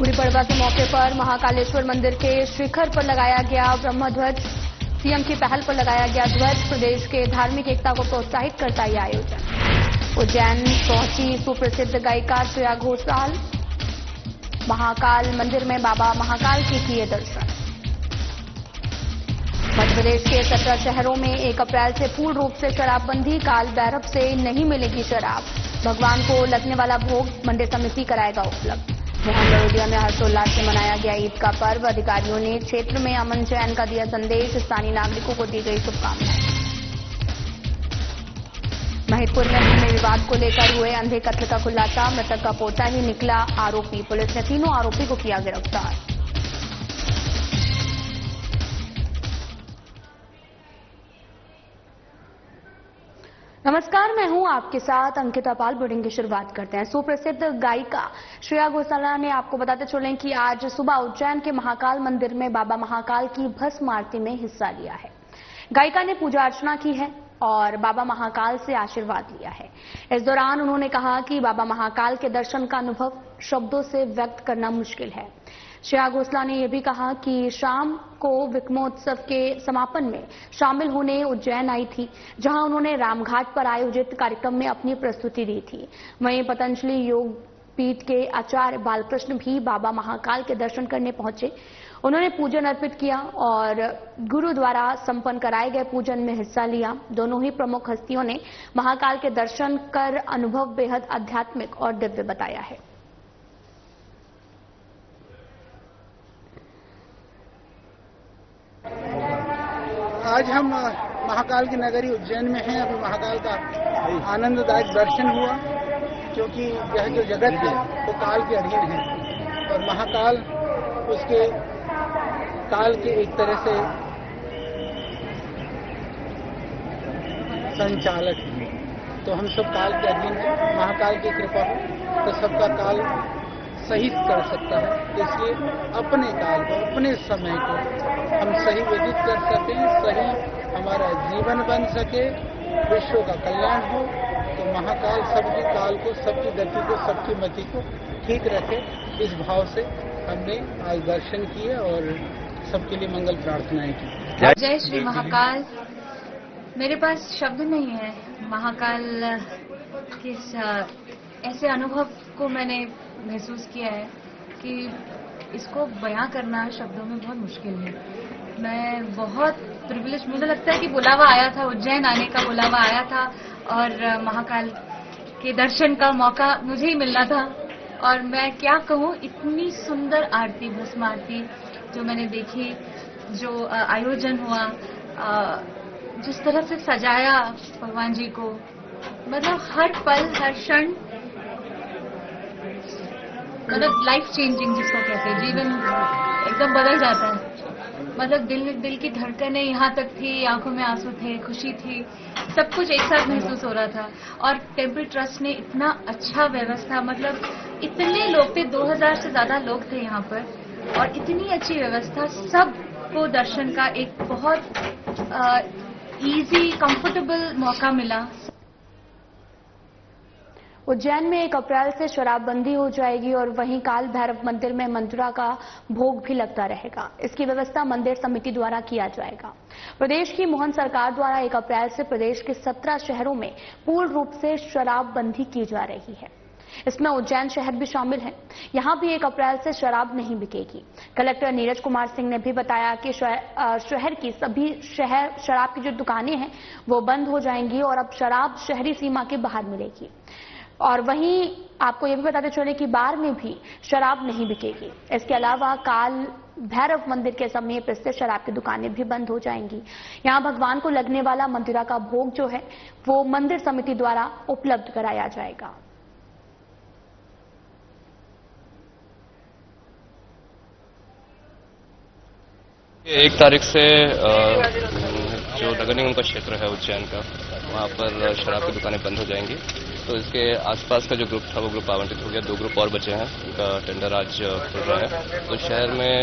गुड़ी पड़वा के मौके पर महाकालेश्वर मंदिर के शिखर पर लगाया गया ब्रह्मध्वज। सीएम की पहल पर लगाया गया ध्वज। प्रदेश के धार्मिक एकता को प्रोत्साहित करता यह आयोजन। उज्जैन पहुंची सुप्रसिद्ध गायिका श्रेया घोषाल। महाकाल मंदिर में बाबा महाकाल के किए दर्शन। मध्य प्रदेश के 17 शहरों में 1 अप्रैल से पूर्ण रूप से शराबबंदी। काल भैरव से नहीं मिलेगी शराब। भगवान को लगने वाला भोग मंदिर समिति कराएगा उपलब्ध। मोहन बड़ोदिया में हर्षोल्लास से मनाया गया ईद का पर्व। अधिकारियों ने क्षेत्र में अमन चैन का दिया संदेश। स्थानीय नागरिकों को दी गई शुभकामनाएं। महिदपुर में भूमि विवाद को लेकर हुए अंधे कत्ल का खुलासा। मृतक का पोता ही निकला आरोपी। पुलिस ने तीनों आरोपी को किया गिरफ्तार। नमस्कार, मैं हूं आपके साथ अंकिता पाल। बुलेटिन की शुरुआत करते हैं। सुप्रसिद्ध गायिका श्रेया घोषाल ने आपको बताते चलें कि आज सुबह उज्जैन के महाकाल मंदिर में बाबा महाकाल की भस्म आरती में हिस्सा लिया है। गायिका ने पूजा अर्चना की है और बाबा महाकाल से आशीर्वाद लिया है। इस दौरान उन्होंने कहा कि बाबा महाकाल के दर्शन का अनुभव शब्दों से व्यक्त करना मुश्किल है। श्रेया घोषाल ने यह भी कहा कि शाम को विक्रमोत्सव के समापन में शामिल होने उज्जैन आई थी, जहां उन्होंने रामघाट पर आयोजित कार्यक्रम में अपनी प्रस्तुति दी थी। वहीं पतंजलि योग पीठ के आचार्य बालकृष्ण भी बाबा महाकाल के दर्शन करने पहुंचे। उन्होंने पूजन अर्पित किया और गुरु द्वारा संपन्न कराए गए पूजन में हिस्सा लिया। दोनों ही प्रमुख हस्तियों ने महाकाल के दर्शन कर अनुभव बेहद आध्यात्मिक और दिव्य बताया है। आज हम महाकाल की नगरी उज्जैन में हैं। अभी महाकाल का आनंददायक दर्शन हुआ, क्योंकि यह जो जगत है वो काल के अधीन है और महाकाल उसके काल के एक तरह से संचालक है। तो हम सब काल के अधीन हैं। महाकाल की कृपा हो तो सबका काल सही कर सकता है। इसलिए अपने काल को, अपने समय को हम सही व्यतीत कर सकें, सही हमारा जीवन बन सके, विश्व का कल्याण हो, तो महाकाल सबकी काल को, सबकी गति को, सबकी मति को ठीक रखे। इस भाव से हमने आज दर्शन किए और सबके लिए मंगल प्रार्थनाएं की। जय श्री महाकाल। मेरे पास शब्द नहीं है। महाकाल के ऐसे अनुभव को मैंने महसूस किया है कि इसको बयां करना शब्दों में बहुत मुश्किल है। मैं बहुत प्रिविलेज, मुझे लगता है कि बुलावा आया था, उज्जैन आने का बुलावा आया था और महाकाल के दर्शन का मौका मुझे ही मिलना था। और मैं क्या कहूँ, इतनी सुंदर आरती, भस्म आरती जो मैंने देखी, जो आयोजन हुआ, जिस तरह से सजाया भगवान जी को, मतलब हर पल, हर क्षण, मतलब लाइफ चेंजिंग जिसको कहते हैं, जीवन एकदम बदल जाता है। मतलब दिल की धड़कनें यहाँ तक थी, आंखों में आंसू थे, खुशी थी, सब कुछ एक साथ महसूस हो रहा था। और टेम्पल ट्रस्ट ने इतना अच्छा व्यवस्था, मतलब इतने लोग थे, 2000 से ज्यादा लोग थे यहाँ पर, और इतनी अच्छी व्यवस्था, सबको दर्शन का एक बहुत इजी, कंफर्टेबल मौका मिला। उज्जैन में 1 अप्रैल से शराबबंदी हो जाएगी और वहीं काल भैरव मंदिर में मंजुरा का भोग भी लगता रहेगा। इसकी व्यवस्था मंदिर समिति द्वारा किया जाएगा। प्रदेश की मोहन सरकार द्वारा 1 अप्रैल से प्रदेश के 17 शहरों में पूर्ण रूप से शराबबंदी की जा रही है। इसमें उज्जैन शहर भी शामिल है। यहां भी 1 अप्रैल से शराब नहीं बिकेगी। कलेक्टर नीरज कुमार सिंह ने भी बताया कि शहर की सभी शराब की जो दुकानें हैं वो बंद हो जाएंगी और अब शराब शहरी सीमा के बाहर मिलेगी। और वहीं आपको यह भी बताते चले कि बार में भी शराब नहीं बिकेगी। इसके अलावा काल भैरव मंदिर के समीप स्थित शराब की दुकानें भी बंद हो जाएंगी। यहां भगवान को लगने वाला मंदिरा का भोग जो है वो मंदिर समिति द्वारा उपलब्ध कराया जाएगा। 1 तारीख से जो नगर निगम का क्षेत्र है उज्जैन का, वहाँ पर शराब की दुकानें बंद हो जाएंगी। तो इसके आसपास का जो ग्रुप था वो ग्रुप आवंटित हो गया। 2 ग्रुप और बचे हैं, उनका टेंडर आज खुल रहा है। तो शहर में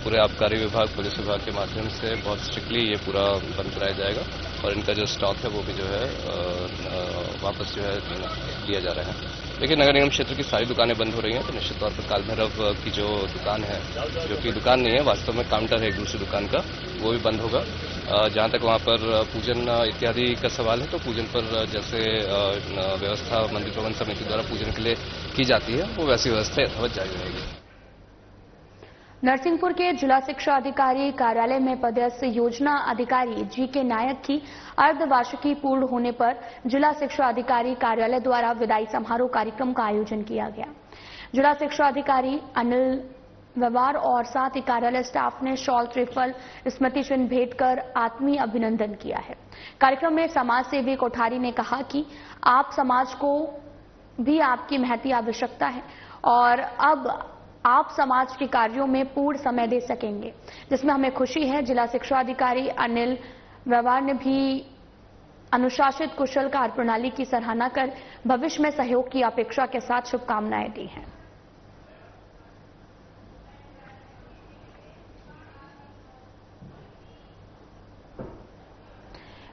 पूरे आबकारी विभाग, पुलिस विभाग के माध्यम से बहुत स्ट्रिक्टली ये पूरा बंद कराया जाएगा और इनका जो स्टॉक है वो भी जो है वापस जो है दिया जा रहा है। लेकिन नगर निगम क्षेत्र की सारी दुकानें बंद हो रही हैं, तो निश्चित तौर पर काल भैरव की जो दुकान है, जो कि दुकान नहीं है, वास्तव में काउंटर है एक दूसरी दुकान का, वो भी बंद होगा। जहाँ तक वहाँ पर पूजन इत्यादि का सवाल है, तो पूजन पर जैसे व्यवस्था मंदिर प्रबंध समिति द्वारा पूजन के लिए की जाती है, वो वैसी व्यवस्था यथावत जारी रहेगी। नरसिंहपुर के जिला शिक्षा अधिकारी कार्यालय में पदस्थ योजना अधिकारी जी.के. नायक की अर्धवार्षिकी पूर्ण होने पर जिला शिक्षा अधिकारी कार्यालय द्वारा विदाई समारोह कार्यक्रम का आयोजन किया गया। जिला शिक्षा अधिकारी अनिल व्यवहार और साथ ही कार्यालय स्टाफ ने शॉल ट्रिफल स्मृति चिन्ह भेंट कर आत्मीय अभिनंदन किया है। कार्यक्रम में समाज सेवी कोठारी ने कहा कि आप समाज को भी आपकी महती आवश्यकता है और अब आप समाज के कार्यों में पूर्ण समय दे सकेंगे, जिसमें हमें खुशी है। जिला शिक्षा अधिकारी अनिल व्यवहार ने भी अनुशासित कुशल कार्यप्रणाली की सराहना कर भविष्य में सहयोग की अपेक्षा के साथ शुभकामनाएं दी हैं।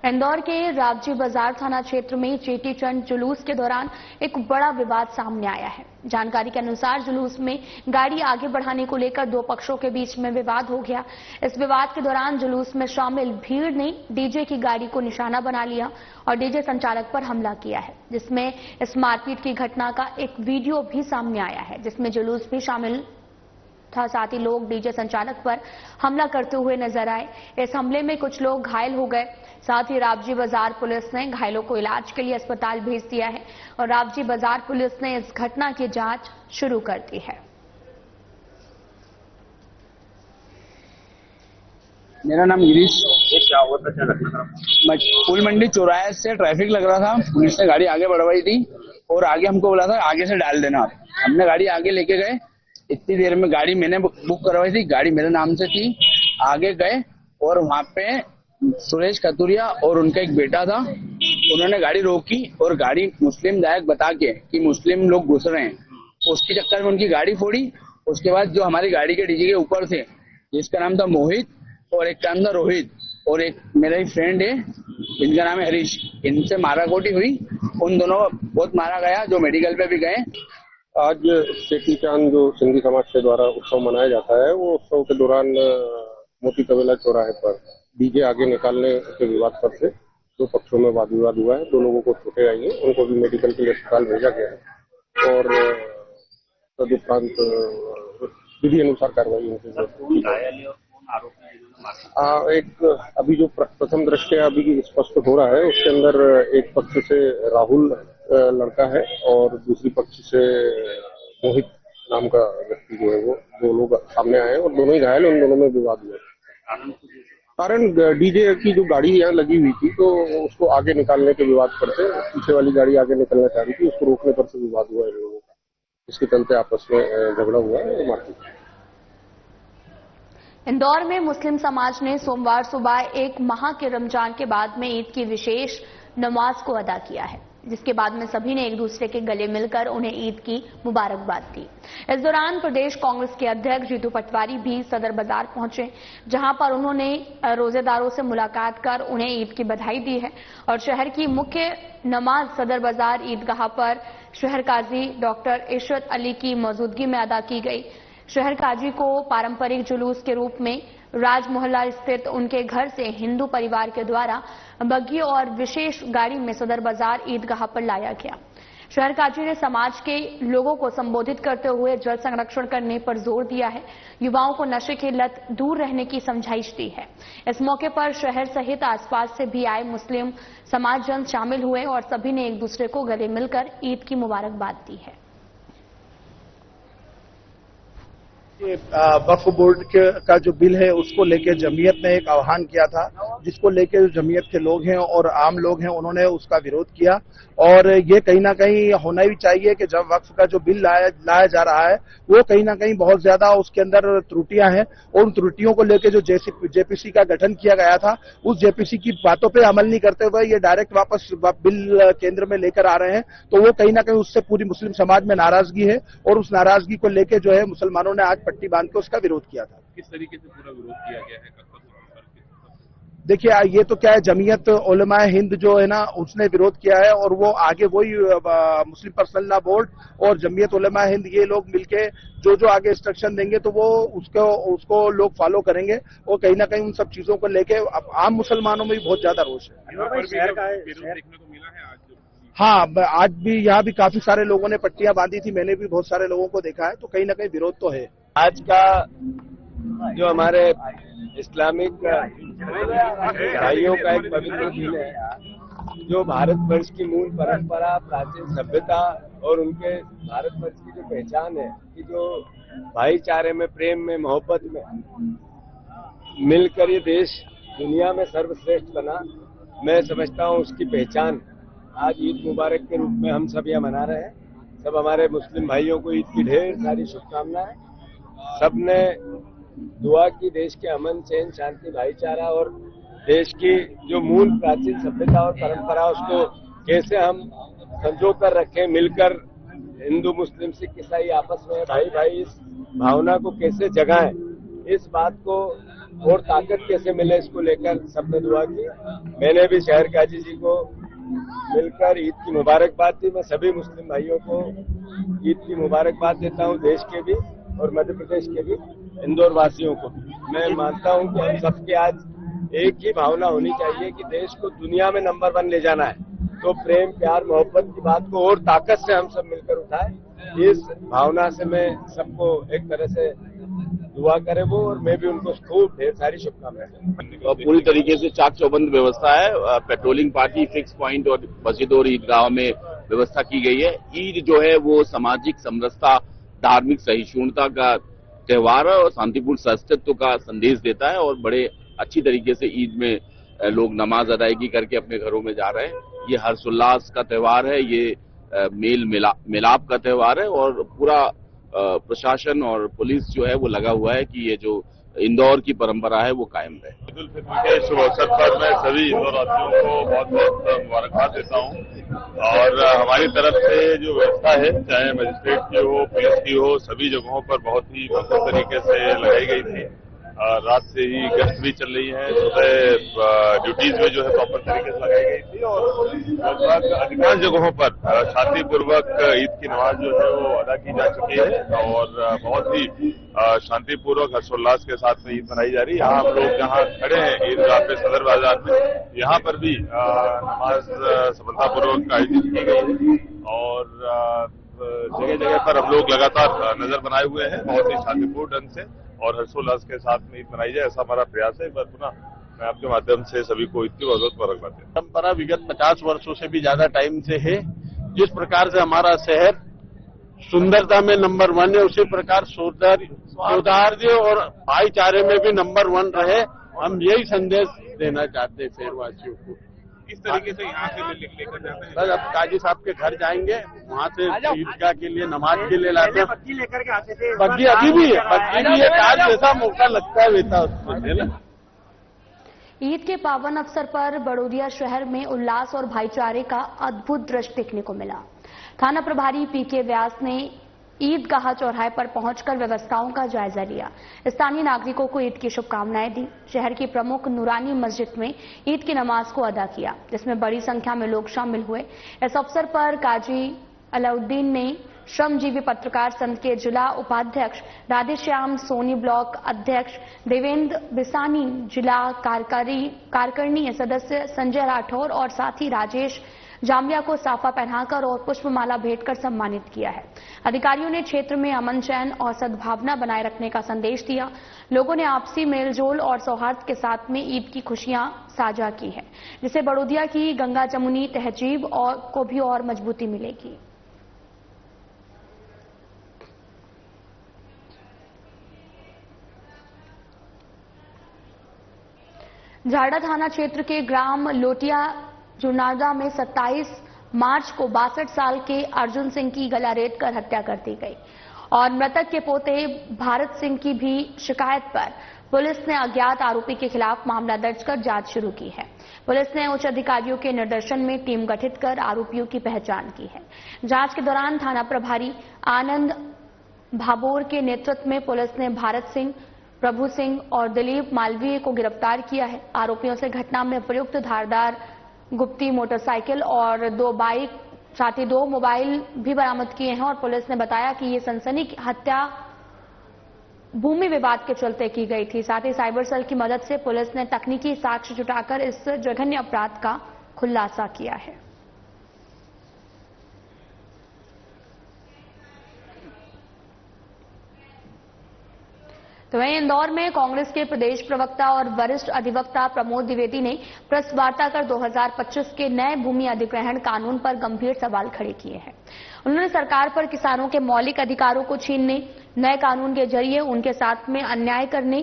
इंदौर के रावजी बाजार थाना क्षेत्र में चेटीचंड जुलूस के दौरान एक बड़ा विवाद सामने आया है। जानकारी के अनुसार जुलूस में गाड़ी आगे बढ़ाने को लेकर दो पक्षों के बीच में विवाद हो गया। इस विवाद के दौरान जुलूस में शामिल भीड़ ने डीजे की गाड़ी को निशाना बना लिया और डीजे संचालक पर हमला किया है, जिसमें इस मारपीट की घटना का एक वीडियो भी सामने आया है, जिसमें जुलूस भी शामिल था। साथ ही लोग डीजे संचालक पर हमला करते हुए नजर आए। इस हमले में कुछ लोग घायल हो गए। साथ ही रावजी बाजार पुलिस ने घायलों को इलाज के लिए अस्पताल भेज दिया है और रावजी बाजार पुलिस ने इस घटना की जांच शुरू कर दी है। मेरा नाम गिरीश। क्या हुआ था? फूल मंडी चौराहे से ट्रैफिक लग रहा था, पुलिस ने गाड़ी आगे बढ़वाई थी और आगे हमको बोला था आगे से डाल देना। हमने गाड़ी आगे लेके गए। इतनी देर में गाड़ी मैंने बुक करवाई थी, गाड़ी मेरे नाम से थी। आगे गए और वहां पे सुरेश खतुरिया और उनका एक बेटा था, उन्होंने गाड़ी रोकी और गाड़ी मुस्लिम दायक बता के कि मुस्लिम लोग घुस रहे हैं, उसके चक्कर में उनकी गाड़ी फोड़ी। उसके बाद जो हमारी गाड़ी के डीजे के ऊपर थे, जिसका नाम था मोहित और एक का नाम था रोहित और एक मेरा ही फ्रेंड है, इनका नाम है हरीश, इनसे माराकोटी हुई। उन दोनों बहुत मारा गया, जो मेडिकल पे भी गए। आज चेटीचांद जो सिंधी समाज के द्वारा उत्सव मनाया जाता है, वो उत्सव के दौरान मोती तबेला चौराहे पर डीजे आगे निकालने के विवाद पर से दो पक्षों में वाद विवाद हुआ है। दो लोगों को चोटें आई हैं, उनको भी मेडिकल के लिए अस्पताल भेजा गया है और तदुपरांत विधि अनुसार कार्रवाई उनके एक अभी जो प्रथम दृष्टया अभी स्पष्ट हो रहा है, उसके अंदर एक पक्ष से राहुल लड़का है और दूसरी पक्ष से मोहित नाम का व्यक्ति जो है, वो दो लोग सामने आए और दोनों ही घायल, उन दोनों में विवाद हुआ। कारण डीजे की जो गाड़ी यहाँ लगी हुई थी, तो उसको आगे निकालने के विवाद पर से पीछे वाली गाड़ी आगे निकलना चाह रही थी, उसको रोकने पर से विवाद हुआ है लोगों का। इसके चलते आपस में झगड़ा हुआ है, मारपीट। इंदौर में मुस्लिम समाज ने सोमवार सुबह एक माह के रमजान के बाद में ईद की विशेष नमाज को अदा किया है, जिसके बाद में सभी ने एक दूसरे के गले मिलकर उन्हें ईद की मुबारकबाद दी। इस दौरान प्रदेश कांग्रेस के अध्यक्ष जीतू पटवारी भी सदर बाजार पहुंचे, जहां पर उन्होंने रोजेदारों से मुलाकात कर उन्हें ईद की बधाई दी है और शहर की मुख्य नमाज सदर बाजार ईदगाह पर शहर काजी डॉक्टर इशरत अली की मौजूदगी में अदा की गई। शहर काजी को पारंपरिक जुलूस के रूप में राज मोहल्ला स्थित उनके घर से हिंदू परिवार के द्वारा बग्गी और विशेष गाड़ी में सदर बाजार ईदगाह पर लाया गया। शहर काजी ने समाज के लोगों को संबोधित करते हुए जल संरक्षण करने पर जोर दिया है, युवाओं को नशे की लत दूर रहने की समझाइश दी है। इस मौके पर शहर सहित आसपास से भी आए मुस्लिम समाजजन शामिल हुए और सभी ने एक दूसरे को गले मिलकर ईद की मुबारकबाद दी है। वक्फ बोर्ड का जो बिल है, उसको लेकर जमीयत ने एक आह्वान किया था, जिसको लेकर जमीयत के लोग हैं और आम लोग हैं, उन्होंने उसका विरोध किया। और ये कहीं ना कहीं होना भी चाहिए कि जब वक्फ का जो बिल लाया जा रहा है, वो कहीं ना कहीं बहुत ज्यादा उसके अंदर त्रुटियां हैं और उन त्रुटियों को लेकर जो जेपीसी का गठन किया गया था, उस जेपीसी की बातों पे अमल नहीं करते हुए ये डायरेक्ट वापस बिल केंद्र में लेकर आ रहे हैं, तो वो कहीं ना कहीं उससे पूरी मुस्लिम समाज में नाराजगी है और उस नाराजगी को लेकर जो है मुसलमानों ने आज पट्टी बांध के उसका विरोध किया था। किस तरीके से पूरा विरोध किया गया है? देखिए ये तो क्या है, जमीयत उलमा हिंद जो है ना उसने विरोध किया है और वो आगे वही मुस्लिम पर्सनल लॉ बोर्ड और जमीयत उलमा हिंद ये लोग मिलके जो आगे इंस्ट्रक्शन देंगे तो वो उसको लोग फॉलो करेंगे और कहीं ना कहीं उन सब चीजों को लेके आम मुसलमानों में भी बहुत ज्यादा रोष है। हाँ, आज भी यहाँ भी काफी सारे लोगों ने पट्टियां बांधी थी, मैंने भी बहुत सारे लोगों को देखा है, तो कहीं ना कहीं विरोध तो है। आज का जो हमारे इस्लामिक भाइयों का एक पवित्र दिन है, जो भारतवर्ष की मूल परंपरा, प्राचीन सभ्यता और उनके भारतवर्ष की जो पहचान है कि जो भाईचारे में, प्रेम में, मोहब्बत में मिलकर ये देश दुनिया में सर्वश्रेष्ठ बना, मैं समझता हूँ उसकी पहचान आज ईद मुबारक के रूप में हम सब यहाँ मना रहे हैं। सब हमारे मुस्लिम भाइयों को ईद की ढेर सारी शुभकामनाएं। सबने दुआ की देश के अमन, चैन, शांति, भाईचारा और देश की जो मूल प्राचीन सभ्यता और परंपरा उसको कैसे हम संजो कर रखें, मिलकर हिंदू, मुस्लिम, सिख, ईसाई आपस में भाई भाई इस भावना को कैसे जगाएं, इस बात को और ताकत कैसे मिले, इसको लेकर सबने दुआ की। मैंने भी शहर काजी जी को मिलकर ईद की मुबारकबाद दी। मैं सभी मुस्लिम भाइयों को ईद की मुबारकबाद देता हूं, देश के भी और मध्य प्रदेश के भी, इंदौर वासियों को। मैं मानता हूं कि हम सबके आज एक ही भावना होनी चाहिए कि देश को दुनिया में नंबर 1 ले जाना है, तो प्रेम, प्यार, मोहब्बत की बात को और ताकत से हम सब मिलकर उठाएं। इस भावना से मैं सबको एक तरह से दुआ करे वो, और मैं भी उनको खूब ढेर सारी शुभकामनाएं। पूरी तरीके से चाक चौबंद व्यवस्था है, पेट्रोलिंग पार्टी, फिक्स पॉइंट और मस्जिद और ईदगाह में व्यवस्था की गई है। ईद जो है वो सामाजिक समरसता, धार्मिक सहिष्णुता का त्योहार है और शांतिपूर्ण सह-अस्तित्व का संदेश देता है और बड़े अच्छी तरीके से ईद में लोग नमाज अदायगी करके अपने घरों में जा रहे हैं। ये हर्षोल्लास का त्योहार है, ये मेल मिलाप का त्योहार है और पूरा प्रशासन और पुलिस जो है वो लगा हुआ है कि ये जो इंदौर की परंपरा है वो कायम रहे। ईद उल फित्र के शुभ अवसर पर मैं सभी इंदौर वासियों को बहुत बहुत मुबारकबाद देता हूं और हमारी तरफ से जो व्यवस्था है, चाहे मजिस्ट्रेट की हो, पुलिस की हो, सभी जगहों पर बहुत ही बेहतर तरीके से लगाई गई थी। रात से ही गश्त भी चल रही है, सुबह ड्यूटीज में जो है प्रॉपर तरीके से लगाई गई थी और लगभग अधिकांश जगहों पर शांतिपूर्वक ईद की नमाज जो है वो अदा की जा चुकी है और बहुत ही शांतिपूर्वक हर्षोल्लास के साथ में ईद मनाई जा रही है। यहाँ हम लोग जहाँ खड़े हैं ईदगाह पे, सदर बाजार में, यहाँ पर भी नमाज सफलतापूर्वक आयोजित की गई है और जगह जगह पर हम लोग लगातार नजर बनाए हुए हैं बहुत ही शांतिपूर्ण ढंग से और हर्षोल्लास के साथ में ईद मनाई जाए, ऐसा हमारा प्रयास है। एक बार पुनः मैं आपके माध्यम से सभी को ईद की बहुत बहुत मुबारकबाद देता हूं। परंपरा विगत 50 वर्षों से भी ज्यादा टाइम से है। जिस प्रकार से हमारा शहर सुंदरता में नंबर 1 है, उसी प्रकार सौहार्द और भाईचारे में भी नंबर 1 रहे। हम यही संदेश देना चाहते हैं शहरवासियों को। इस तरीके से यहाँ से लेकर जाते हैं। बस अब काजी साहब के घर जाएंगे, वहाँ से ईदगाह के लिए नमाज के लिए लाते हैं। बग्गी लेकर के आते थे, बग्गी अभी भी है, बग्गी भी है। आज जैसा मौका लगता है वैसा है ना। ईद के पावन अवसर पर बड़ौदिया शहर में उल्लास और भाईचारे का अद्भुत दृश्य देखने को मिला। थाना प्रभारी पीके व्यास ने ईदगाह चौराहे पर पहुंचकर व्यवस्थाओं का जायजा लिया। स्थानीय नागरिकों को ईद की शुभकामनाएं दी। शहर की प्रमुख नूरानी मस्जिद में ईद की नमाज को अदा किया, जिसमें बड़ी संख्या में लोग शामिल हुए। इस अवसर पर काजी अलाउद्दीन ने श्रमजीवी पत्रकार संघ के जिला उपाध्यक्ष राधेश्याम सोनी, ब्लॉक अध्यक्ष देवेंद्र बिसानी, जिला कार्यकारिणी सदस्य संजय राठौर और साथी राजेश जामिया को साफा पहनाकर और पुष्पमाला भेंटकर सम्मानित किया है। अधिकारियों ने क्षेत्र में अमन, चैन और सद्भावना बनाए रखने का संदेश दिया। लोगों ने आपसी मेलजोल और सौहार्द के साथ में ईद की खुशियां साझा की है, जिससे बड़ौदिया की गंगा जमुनी तहजीब को भी और मजबूती मिलेगी। झारडा थाना क्षेत्र के ग्राम लोटिया जुनादा में 27 मार्च को 62 साल के अर्जुन सिंह की गला रेत कर हत्या कर दी गई और मृतक के पोते भारत सिंह की भी शिकायत पर पुलिस ने अज्ञात आरोपी के खिलाफ मामला दर्ज कर जांच शुरू की है। पुलिस ने उच्च अधिकारियों के निर्देशन में टीम गठित कर आरोपियों की पहचान की है। जांच के दौरान थाना प्रभारी आनंद भाबोर के नेतृत्व में पुलिस ने भारत सिंह प्रभु सिंह और दिलीप मालवीय को गिरफ्तार किया है। आरोपियों से घटना में प्रयुक्त धारदार गुप्ती मोटरसाइकिल और 2 बाइक, साथ ही 2 मोबाइल भी बरामद किए हैं और पुलिस ने बताया कि ये सनसनी हत्या भूमि विवाद के चलते की गई थी। साथ ही साइबर सेल की मदद से पुलिस ने तकनीकी साक्ष्य जुटाकर इस जघन्य अपराध का खुलासा किया है। तो वहीं इंदौर में कांग्रेस के प्रदेश प्रवक्ता और वरिष्ठ अधिवक्ता प्रमोद द्विवेदी ने प्रेस वार्ता कर 2025 के नए भूमि अधिग्रहण कानून पर गंभीर सवाल खड़े किए हैं। उन्होंने सरकार पर किसानों के मौलिक अधिकारों को छीनने, नए कानून के जरिए उनके साथ में अन्याय करने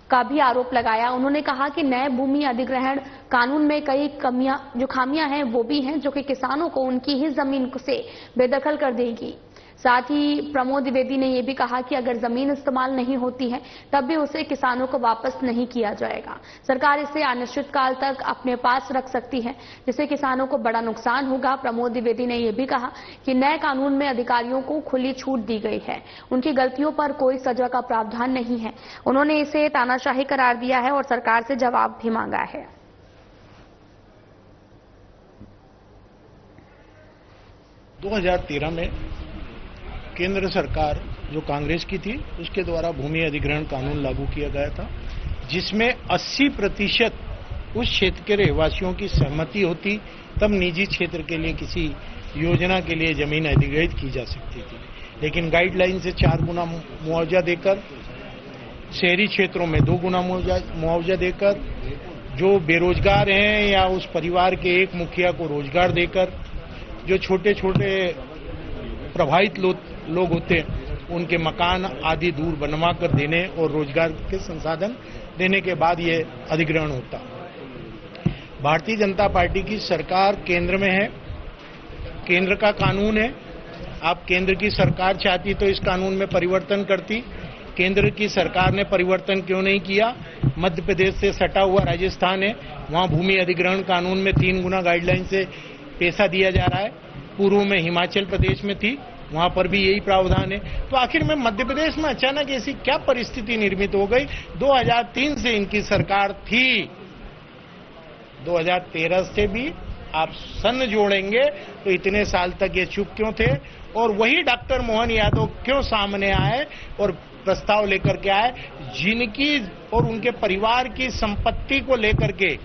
का भी आरोप लगाया। उन्होंने कहा कि नए भूमि अधिग्रहण कानून में कई खामियां हैं, वो भी हैं जो कि किसानों को उनकी ही जमीन से बेदखल कर देगी। साथ ही प्रमोद द्विवेदी ने यह भी कहा कि अगर जमीन इस्तेमाल नहीं होती है तब भी उसे किसानों को वापस नहीं किया जाएगा। सरकार इसे अनिश्चित काल तक अपने पास रख सकती है, जिससे किसानों को बड़ा नुकसान होगा। प्रमोद द्विवेदी ने यह भी कहा कि नए कानून में अधिकारियों को खुली छूट दी गई है, उनकी गलतियों पर कोई सजा का प्रावधान नहीं है। उन्होंने इसे तानाशाही करार दिया है और सरकार से जवाब भी मांगा है। 2013 में केंद्र सरकार जो कांग्रेस की थी उसके द्वारा भूमि अधिग्रहण कानून लागू किया गया था, जिसमें 80% उस क्षेत्र के रहवासियों की सहमति होती तब निजी क्षेत्र के लिए किसी योजना के लिए जमीन अधिग्रहित की जा सकती थी। लेकिन गाइडलाइन से 4 गुना मुआवजा देकर, शहरी क्षेत्रों में 2 गुना मुआवजा देकर, जो बेरोजगार हैं या उस परिवार के एक मुखिया को रोजगार देकर, जो छोटे छोटे प्रभावित लोग होते हैं उनके मकान आदि दूर बनवा कर देने और रोजगार के संसाधन देने के बाद ये अधिग्रहण होता। भारतीय जनता पार्टी की सरकार केंद्र में है, केंद्र का कानून है। आप केंद्र की सरकार चाहती तो इस कानून में परिवर्तन करती। केंद्र की सरकार ने परिवर्तन क्यों नहीं किया? मध्य प्रदेश से सटा हुआ राजस्थान है, वहां भूमि अधिग्रहण कानून में 3 गुना गाइडलाइन से पैसा दिया जा रहा है। पूर्व में हिमाचल प्रदेश में थी, वहां पर भी यही प्रावधान है। तो आखिर में मध्य प्रदेश में अचानक ऐसी क्या परिस्थिति निर्मित हो गई? 2003 से इनकी सरकार थी, 2013 से भी आप सन जोड़ेंगे तो इतने साल तक ये चुप क्यों थे? और वही डॉक्टर मोहन यादव क्यों सामने आए और प्रस्ताव लेकर के आए, जिनकी और उनके परिवार की संपत्ति को लेकर के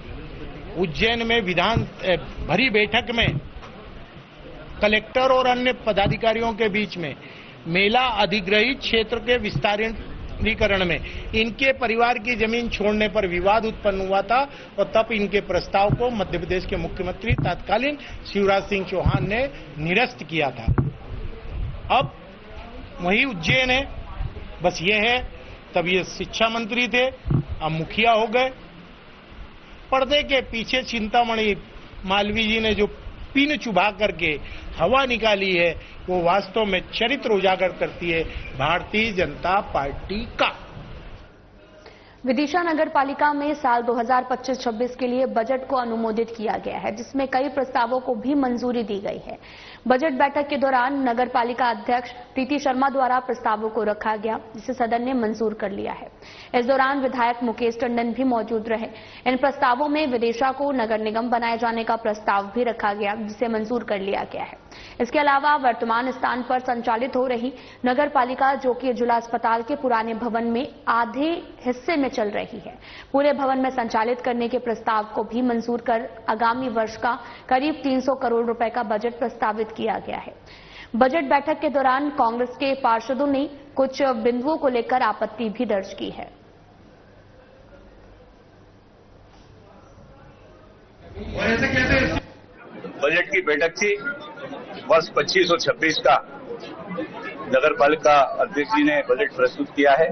उज्जैन में विधान भरी बैठक में कलेक्टर और अन्य पदाधिकारियों के बीच में मेला अधिग्रहित क्षेत्र के विस्तारीकरण में इनके परिवार की जमीन छोड़ने पर विवाद उत्पन्न हुआ था और तब इनके प्रस्ताव को मध्य प्रदेश के मुख्यमंत्री तत्कालीन शिवराज सिंह चौहान ने निरस्त किया था। अब वही उज्जैन है, बस ये है, तब ये शिक्षा मंत्री थे, अब मुखिया हो गए। पर्दे के पीछे चिंतामणि मालवीय जी ने जो पिन चुभा करके हवा निकाली है वो वास्तव में चरित्र उजागर करती है भारतीय जनता पार्टी का। विदिशा नगर पालिका में साल 2025-26 के लिए बजट को अनुमोदित किया गया है, जिसमें कई प्रस्तावों को भी मंजूरी दी गई है। बजट बैठक के दौरान नगर पालिका अध्यक्ष प्रीति शर्मा द्वारा प्रस्तावों को रखा गया, जिसे सदन ने मंजूर कर लिया है। इस दौरान विधायक मुकेश टंडन भी मौजूद रहे। इन प्रस्तावों में विदिशा को नगर निगम बनाए जाने का प्रस्ताव भी रखा गया, जिसे मंजूर कर लिया गया है। इसके अलावा वर्तमान स्थान पर संचालित हो रही नगर पालिका, जो कि जिला अस्पताल के पुराने भवन में आधे हिस्से में चल रही है, पूरे भवन में संचालित करने के प्रस्ताव को भी मंजूर कर आगामी वर्ष का करीब 300 करोड़ रुपए का बजट प्रस्तावित किया गया है। बजट बैठक के दौरान कांग्रेस के पार्षदों ने कुछ बिंदुओं को लेकर आपत्ति भी दर्ज की है। बजट की बैठक थी, वर्ष 25 और 26 का नगर पालिका अध्यक्ष जी ने बजट प्रस्तुत किया है।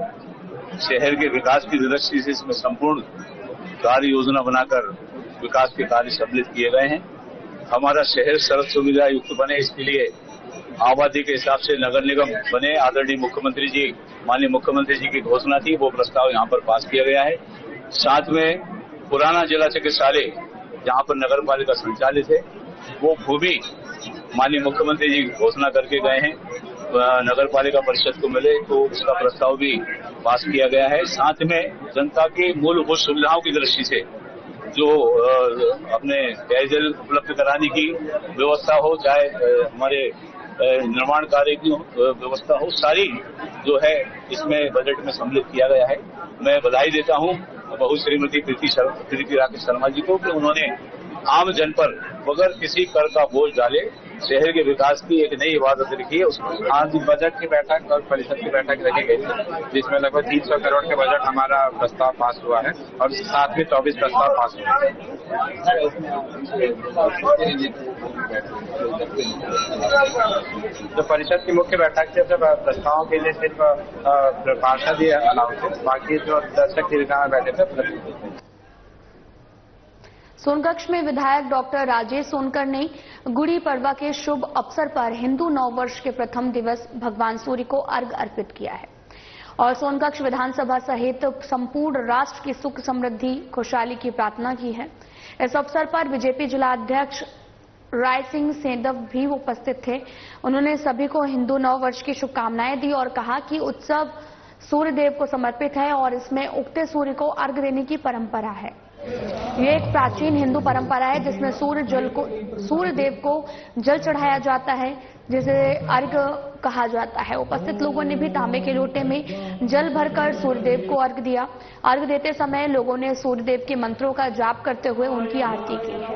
शहर के विकास की दृष्टि से इसमें संपूर्ण कार्य योजना बनाकर विकास के कार्य सम्मिलित किए गए हैं। हमारा शहर सड़क सुविधा युक्त बने, इसके लिए आबादी के हिसाब से नगर निगम बने। आदरणीय मुख्यमंत्री जी, माननीय मुख्यमंत्री जी की घोषणा थी, वो प्रस्ताव यहाँ पर पास किया गया है। साथ में पुराना जिला चिकित्सालय जहाँ पर नगर पालिका संचालित है, वो भूमि माननीय मुख्यमंत्री जी घोषणा करके गए हैं। नगर पालिका परिषद को मिले तो उसका प्रस्ताव भी पास किया गया है। साथ में जनता की मूलभूत सुविधाओं की दृष्टि से जो अपने पेयजल उपलब्ध कराने की व्यवस्था हो, चाहे हमारे निर्माण कार्य की व्यवस्था हो, सारी जो है इसमें बजट में सम्मिलित किया गया है। मैं बधाई देता हूं बहु श्रीमती प्रीति राकेश शर्मा जी को कि उन्होंने आम जन पर बगैर किसी कर का बोझ डाले शहर के विकास की एक नई इबादत रखी है। उसको आज बजट की बैठक और परिषद की बैठक रखी गई थी, जिसमें लगभग 300 करोड़ के बजट हमारा प्रस्ताव पास हुआ है और साथ में 24 प्रस्ताव पास हुआ है। तो परिषद की मुख्य बैठक से प्रस्तावों के लिए सिर्फ पार्षद ही अलाउ थे, बाकी जो दर्शक की में बैठे थे। सोनकक्ष में विधायक डॉक्टर राजेश सोनकर ने गुड़ी पड़वा के शुभ अवसर पर हिंदू नववर्ष के प्रथम दिवस भगवान सूर्य को अर्घ्य अर्पित किया है और सोनकक्ष विधानसभा सहित संपूर्ण राष्ट्र की सुख समृद्धि खुशहाली की प्रार्थना की है। इस अवसर पर बीजेपी जिला अध्यक्ष राय सिंह सेंधव भी उपस्थित थे। उन्होंने सभी को हिंदू नववर्ष की शुभकामनाएं दी और कहा कि उत्सव सूर्य देव को समर्पित है और इसमें उगते सूर्य को अर्घ्य देने की परंपरा है। ये एक प्राचीन हिंदू परंपरा है जिसमें सूर्य देव को जल चढ़ाया जाता है, जिसे अर्घ्य कहा जाता है। उपस्थित लोगों ने भी तांबे के लोटे में जल भरकर सूर्यदेव को अर्घ्य दिया। अर्घ्य देते समय लोगों ने सूर्यदेव के मंत्रों का जाप करते हुए उनकी आरती की है।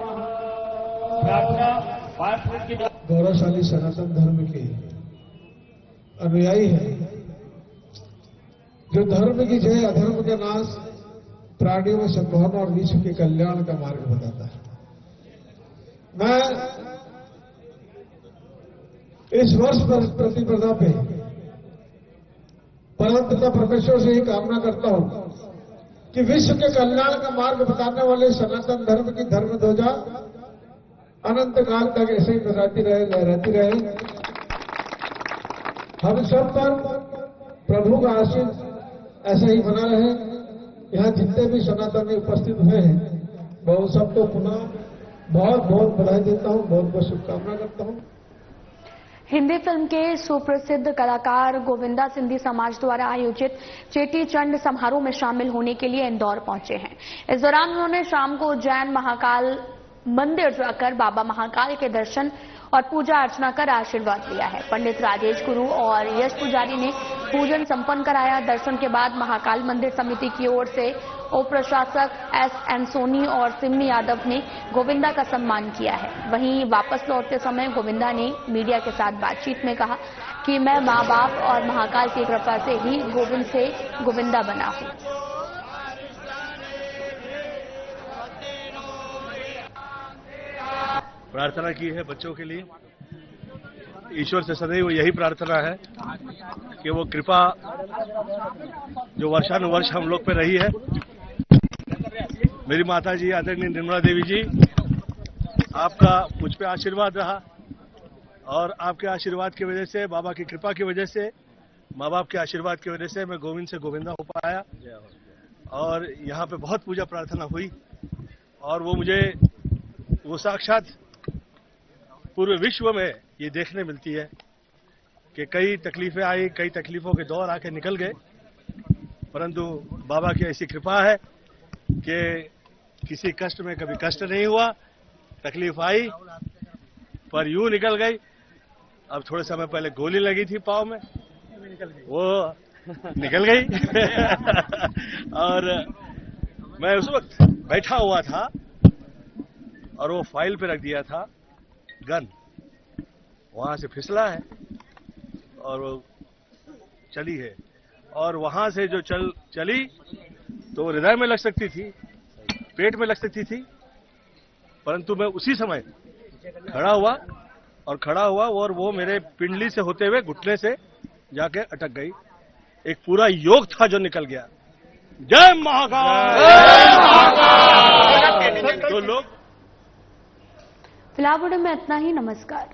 गौरवशाली सनातन धर्म के अनुयायी है, जो धर्म की जय अधर्म के नाश, प्राणियों में सद्भावना और विश्व के कल्याण का मार्ग बताता है। मैं इस वर्ष पर प्रतिपदा पे परमपिता परमेश्वर से ही कामना करता हूं कि विश्व के कल्याण का मार्ग बताने वाले सनातन धर्म की धर्म ध्वजा अनंत काल तक ऐसे ही लहराती रहे। हम सब पर प्रभु का आशीर्वाद ऐसे ही बना रहे। यहाँ जितने भी सनातनी उपस्थित हुए हैं मैं उन सबको पुनः बहुत बहुत बधाई देता हूँ, बहुत बहुत शुभकामना करता हूँ। हिंदी फिल्म के सुप्रसिद्ध कलाकार गोविंदा सिंधी समाज द्वारा आयोजित चेटी चंड समारोह में शामिल होने के लिए इंदौर पहुंचे हैं। इस दौरान उन्होंने शाम को उज्जैन महाकाल मंदिर जाकर बाबा महाकाल के दर्शन और पूजा अर्चना कर आशीर्वाद लिया है। पंडित राजेश गुरु और यश पुजारी ने पूजन संपन्न कराया। दर्शन के बाद महाकाल मंदिर समिति की ओर से उप प्रशासक एस.एन. सोनी और सिमनी यादव ने गोविंदा का सम्मान किया है। वहीं वापस लौटते समय गोविंदा ने मीडिया के साथ बातचीत में कहा कि मैं माँ बाप और महाकाल की कृपा से ही गोविंद से गोविंदा बना हूँ। प्रार्थना की है बच्चों के लिए। ईश्वर से सदैव यही प्रार्थना है कि वो कृपा जो वर्षानुवर्ष हम लोग पे रही है। मेरी माता जी आदरणीय निर्मला देवी जी, आपका मुझ पे आशीर्वाद रहा और आपके आशीर्वाद की वजह से, बाबा की कृपा की वजह से, माँ बाप के आशीर्वाद की वजह से मैं गोविंद से गोविंदा हो पाया और यहाँ पे बहुत पूजा प्रार्थना हुई और वो साक्षात पूरे विश्व में ये देखने मिलती है कि कई तकलीफें आई, कई तकलीफों के दौर आके निकल गए, परंतु बाबा की ऐसी कृपा है कि किसी कष्ट में कभी कष्ट नहीं हुआ। तकलीफ आई पर यूं निकल गई। अब थोड़े समय पहले गोली लगी थी पांव में, वो निकल गई और मैं उस वक्त बैठा हुआ था और वो फाइल पे रख दिया था गन, वहां से फिसला है और वो चली है और वहां से जो चली तो हृदय में लग सकती थी, पेट में लग सकती थी, परंतु मैं उसी समय खड़ा हुआ और वो मेरे पिंडली से होते हुए घुटने से जाके अटक गई। एक पूरा योग था जो निकल गया। जय महाकाल। तो लोग फिलहाल वीडियो में इतना ही। नमस्कार।